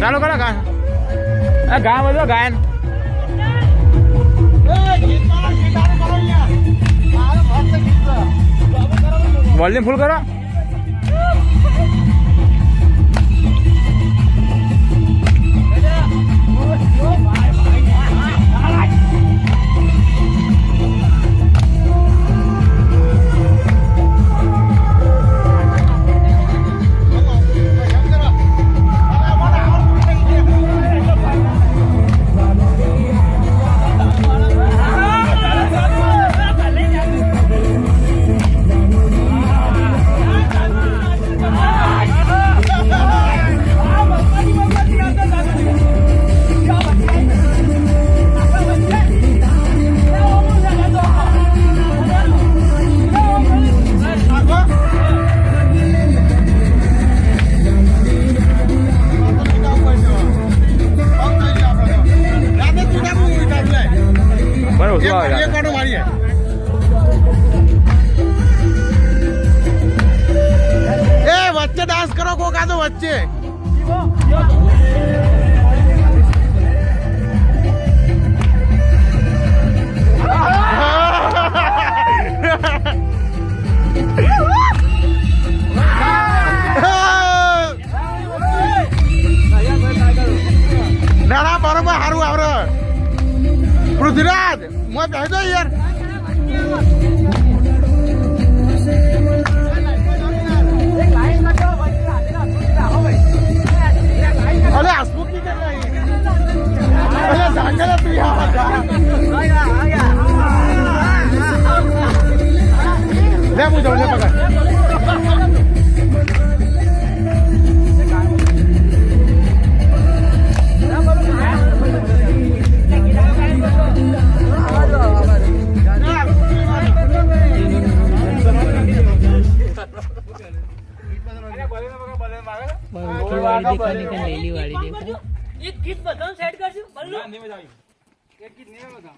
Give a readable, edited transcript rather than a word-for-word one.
ચાલો કરો ગાન ગા બધો ગાયન વોલ્યુમ ફૂલ કરો વચ્ચે ડાન્સ કરો કોકા તો વચ્ચે ના બરોબર સારું આવડે પૃથ્વીરાજ મોં બેસજો યાર अरे हसमुख की कर रही है अरे जांगला तू यहाँ ले मुझे ले पकड़ एक गीत बताओ सेट कर बल्लू एक गीत नहीं बता